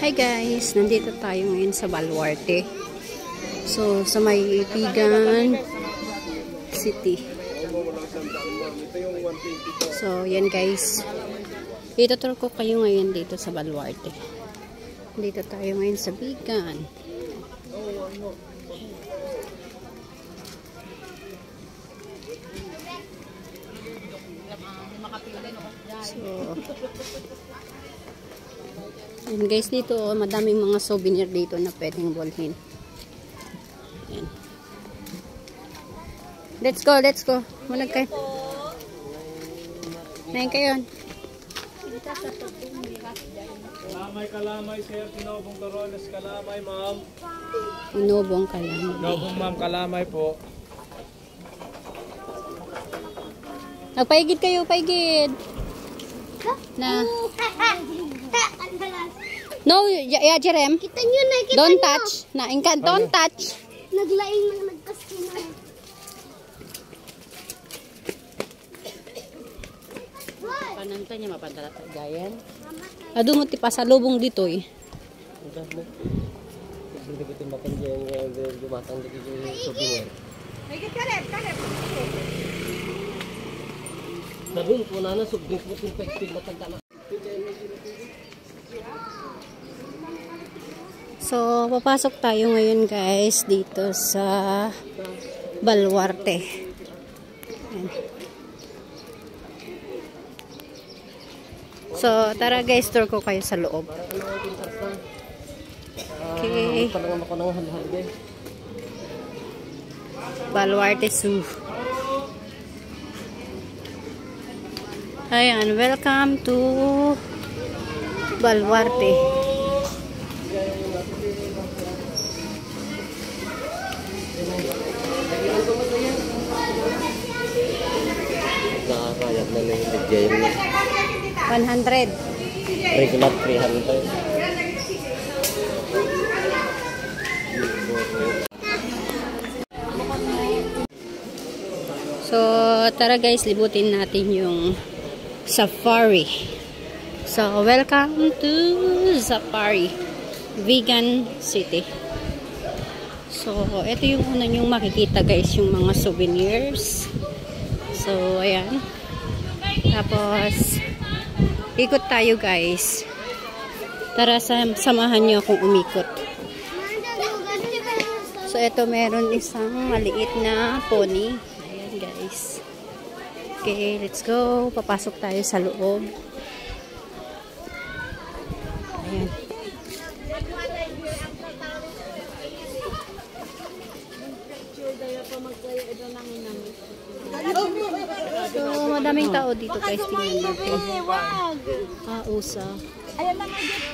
Hi guys, nandito tayo ngayon sa Baluarte. So, sa may Vigan City. So, yan guys. Ituturo ko kayo ngayon dito sa Baluarte. Dito tayo ngayon sa Vigan. So, yan guys, dito madaming mga souvenir dito na pwedeng bulhin. Yan. Let's go, let's go. Munag kayo. Nahin kayo. Kalamay, sir. Tinobong Coronas, kalamay, ma'am. Tinobong kalamay. Tinobong, ma'am, kalamay po. Nagpaigid kayo, paigid. Na. No, yeah, Jerem. Kita nyo na, kita Don't nyo. touch. Na, inka, don't touch. Naglaing ng nagkasino. Pananta niya mapadala gayan. Ado mo ti pasalubong dito eh. Hindi ko timakan dyan yung dumatang dito yung souvenir. Nabung po na subing po yung pagpig matanda na. So, papasok tayo ngayon guys dito sa Baluarte. Ayan. So, tara guys, tour ko kayo sa loob. Okay. Baluarte Zoo. Ayan, welcome to Baluarte. Nakakayat na lang yung game na. 100. Regular 300. So, tara guys, libutin natin yung safari. So, welcome to Safari, Vigan City. So, ito yung una nyong makikita guys, yung mga souvenirs. So, ayan. Tapos, ikot tayo guys. Tara, samahan nyo akong umikot. So, ito meron isang maliit na pony. Ayan guys. Okay, let's go. Papasok tayo sa loob. Ayan. So, madaming tao dito guys. Tingnan natin. Usa. Ayan na nga dito.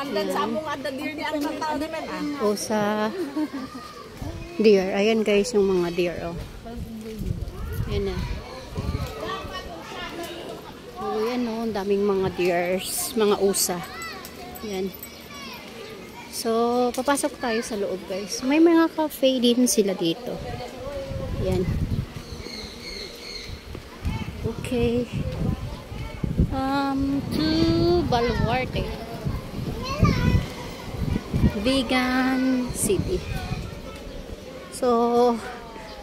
Andan sa among andan deer ni ang tao naman Usa. Deer. Ayan guys yung mga deer. Oh. Ayan na. So, yan oh. Ang daming mga deers. Mga usa. Ayan. So, papasok tayo sa loob guys. May mga cafe din sila dito. Ayan. Okay. To Baluarte, Vigan City. So,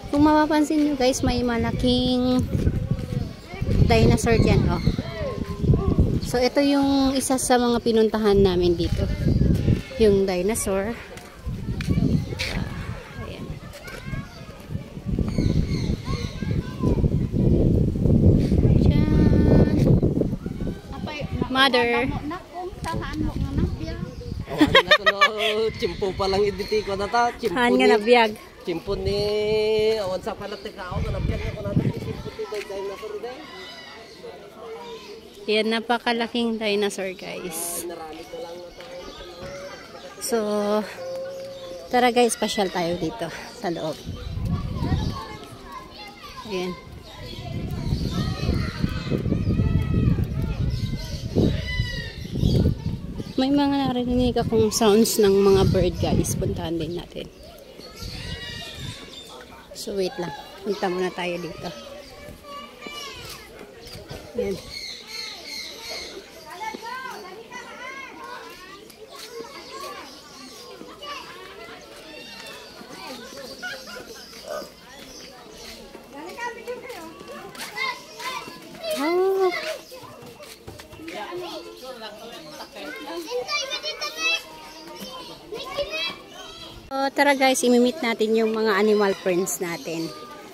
kung mapapansin nyo guys, may malaking dinosaur dyan. Oh. So, ito yung isa sa mga pinuntahan namin dito. Yung dinosaur. Ayan. Mother. Chimpo pa lang iditi ko na ta. Han nga nabiyag. Chimpo ni awan sa palatik ako na nabiyag ako na chimpo ti dinosaur day. Yan, napakalaking dinosaur guys. So, tara guys, pasyal tayo dito sa loob. Ayan. May mga narinig akong sounds ng mga bird guys. Puntahan din natin. So, wait lang. Punta muna tayo dito. Ayan. So, tara guys, imimit natin yung mga animal friends natin.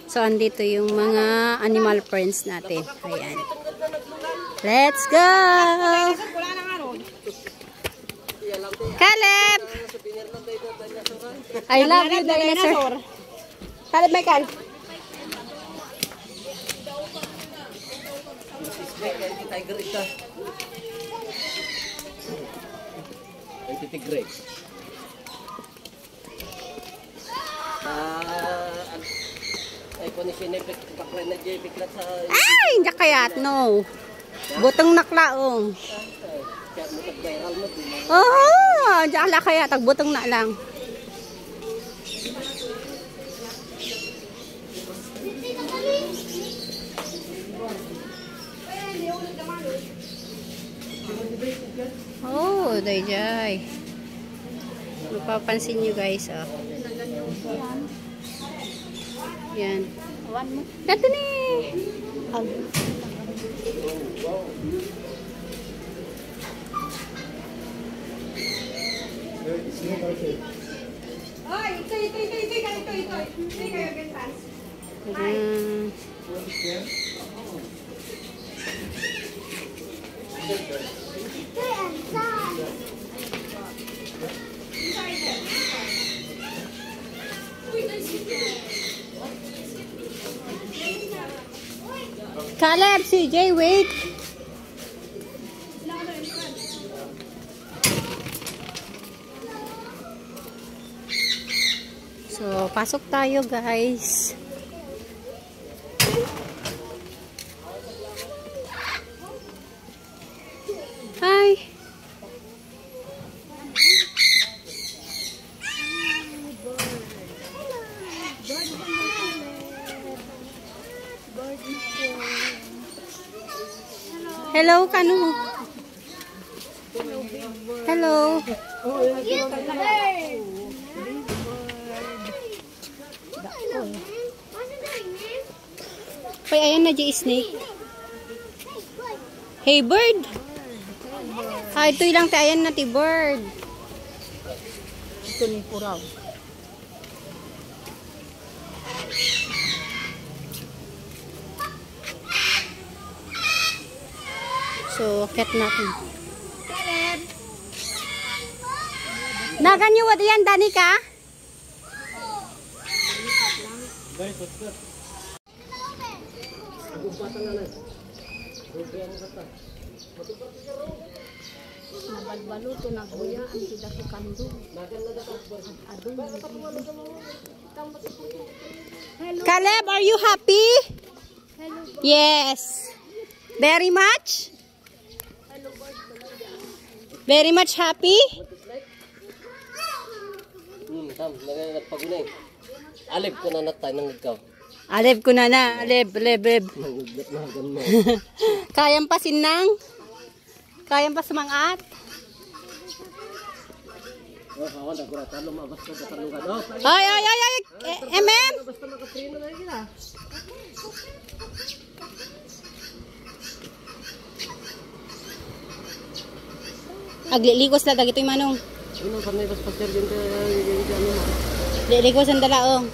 So, andito yung mga animal friends natin. Ayan. Let's go! Caleb! I love you, dinosaur. Caleb, Michael. Tiger ita. Ang titigre. Ay ko ni sinipik kapre na jay bigla sa Ay, hindi kayat, no. Butong naklaong. kaya mo nag-viral mo din. Oh, diyan la kaya tagbutong na lang. Oh, dayjay. Mapapansin nyo guys, oh. Yan. Dato ni. Caleb, CJ, wait. So, pasok tayo, guys. Hi. Hello, Kanu. Hello. Pay, ayan na, J-Snake. Hey, bird. Ah, ito lang tayo, ayan na, bird. Ito ni Puraw. So, cat natin. Naganyo, what yan, Danica? Guys, what's up? Nabalbaluto na kuya ang tidak ko kando. Caleb, are you happy? Yes. Very much? Very much happy? Tam, nagpagunay. Alib ko na natay nang ikaw. Aleb ko na na. Aleb. Nanguglat na hagan mo. Kayang pa sinang? Kayang pa sumangat? Oh, kawan ako na talo mabas ko sa talungan. Oh, Ay. MM? basta makaprino na yun ah. Agliligos na dagito yung manong. Ano pa may paspaster din ka ano mo. Liligos ang dalaong.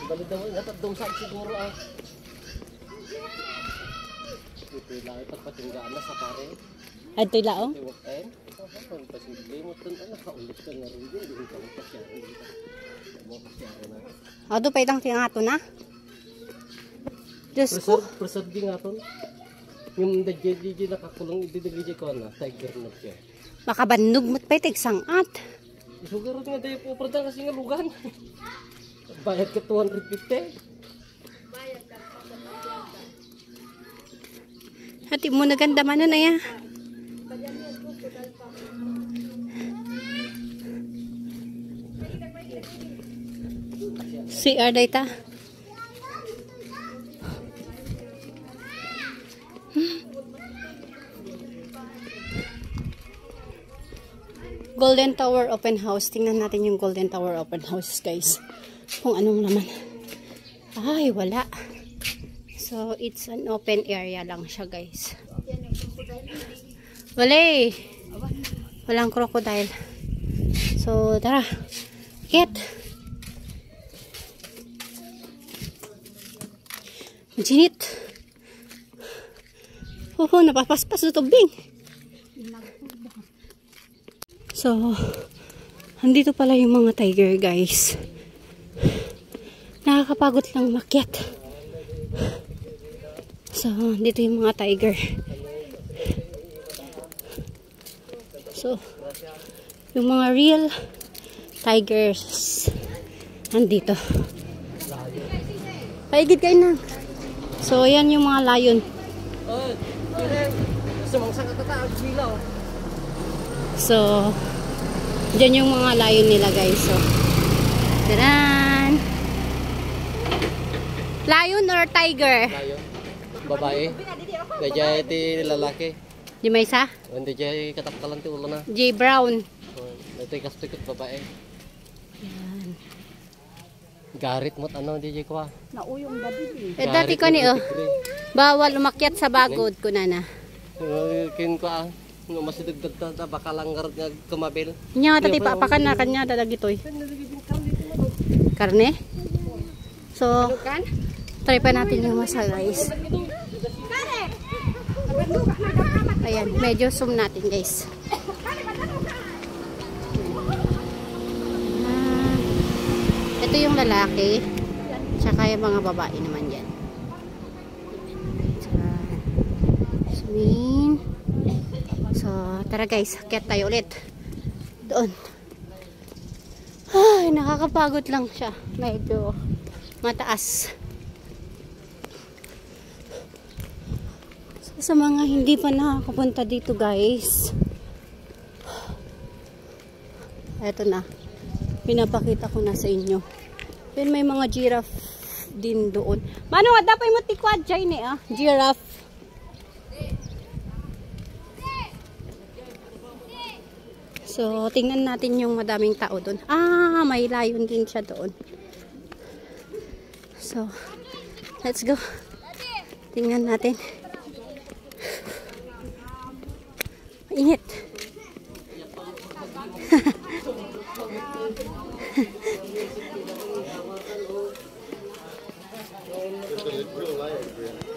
Balid daw na dumsag siguro ah. Ito lang ipagpatinggaan na sa pare. Ay, ito yung laong? Tiwakain. Kung pasimple mo ito na nakaulit ka na rin din. Hindi ka magpasyari. Mo pasyari na. Ado pa itang tingato na. Diyos ko. Presad din nga ito. Yung DJ nakakulong DJ ko na. Tiger na siya. Makabandog mo't pa itig sangat. Isugarot nga tayo po. Pradang kasi nga lugan. Bayad ka 250. Hati mo naganda man na ya. Si Ardaita. Golden Tower Open House. Tingnan natin yung Golden Tower Open House, guys. Kung anong naman. Ay, wala. So, So, it's an open area lang siya, guys. Wala. Walang crocodile. So, tara. Get. Majinit. Napapaspas sa tubig. So, andito pala yung mga tiger, guys. Nakakapagod lang makyat. So, dito yung mga tiger. So, yung mga real tigers nandito. Paigid kayo na. So, yan yung mga lion. So, dyan yung mga lion nila, guys. So, taran! Lion or tiger? Lion. Babae. Kaya iti lalaki. Di may isa? Hindi dyan katapkalan ti ulo na. J. Brown. Ito kastikot babae. Yan. Garit mo't ano, di dyan ko Nauyong gabi. Dati ko ni, bawal umakyat sa bagod ko na. Kin ko masidagdag ta baka lang nga kumabil. Nya tati papakan na kanya dadagitoy. Karne? So, try pa natin yung masa, guys. Ayan, medyo zoom natin, guys. Ito yung lalaki. Tsaka yung mga babae naman yan. Zoom. So, tara guys, akyat tayo ulit. Doon. Ay, nakakapagod lang siya. Medyo mataas. So, sa mga hindi pa nakakapunta dito, guys. Eto na. Pinapakita ko na sa inyo. Then may mga giraffe din doon. Mano, dapat mo tikwad dyan giraffe. So, tingnan natin yung madaming tao doon. May lion din siya doon. So, let's go. Tingnan natin. Init.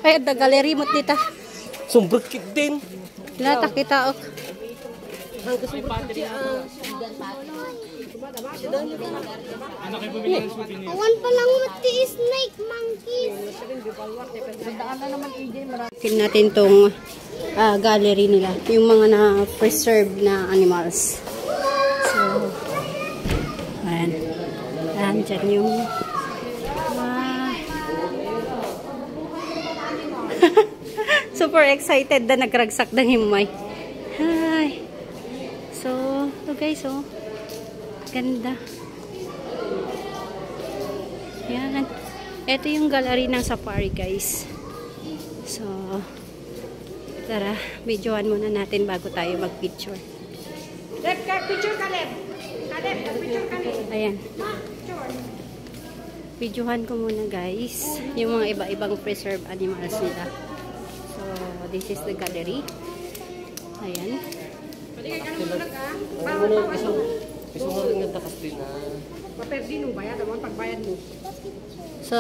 Ay, the gallery mo dito. Sumbukit din. Lata kita ok. Awan pa lang mati snake monkeys. Tingnan natin tong gallery nila. Yung mga na-preserve na animals. So, ayan. Ayan, dyan yung super excited na nagragsak ng himay. Hi. So, guys, ganda. Yan. Ito yung gallery ng safari, guys. So, tara, videoan muna natin bago tayo mag-picture. Picture ka, Leb. Picture ka, Leb. Ayan. Videohan ko muna, guys, yung mga iba-ibang preserved animals nila. So, this is the gallery. Ayan. Gusto mo rin nagtakas din na. Paperdi nung bayad, naman pagbayad mo. So,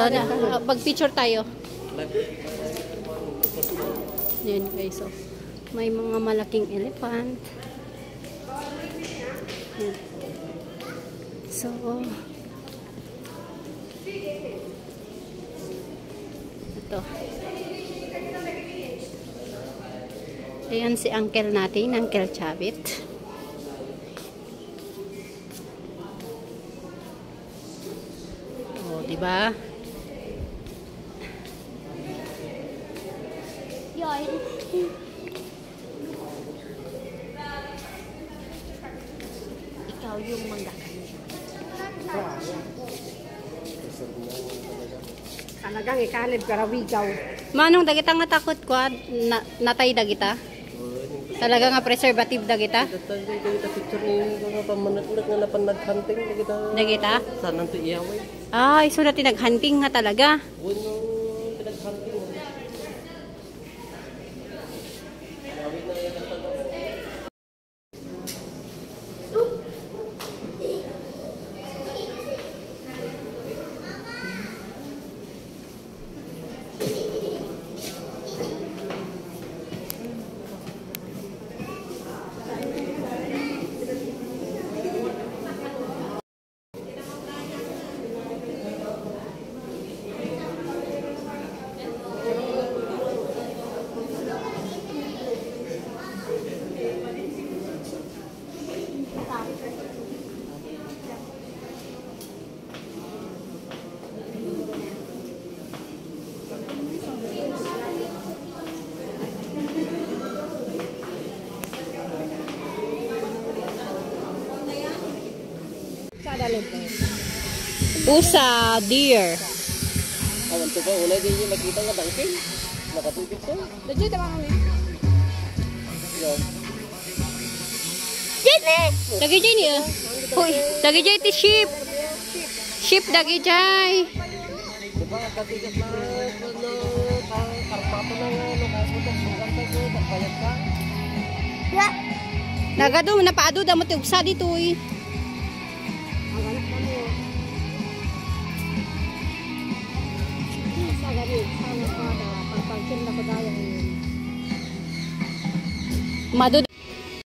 mag-picture tayo. Yan, guys. So, may mga malaking elephant. Yan. So, ito. Ayan si uncle natin, Uncle Chavit. Oh, diba? Ikaw yung manggakan. Talagang ikanib karawigaw. Manong dagita nga takot ko, natay dagita? Talaga nga preservative dagita? Dagita picture ni mga pamanatulak nga napanag-hunting Dagita? Saan nang iyaway? Ay, so natin nag-hunting nga talaga. Buwan yung pinag-hunting. Pusa, deer. Awan to ba, una din yung makita nga dangkin. Nakatugit ko. Legit naman kami. Dagi jay niya. Hoy, dagi jay ti sheep. Sheep dagi jay. Diba katigas na karpato na nga, nakabutok sugan ka ko, kapayat ka. Nagado napaado da mo ti ugsa dito eh. Ang anak na mo. Sa gabi, sana pa da pagpagkin na kadaya. Mado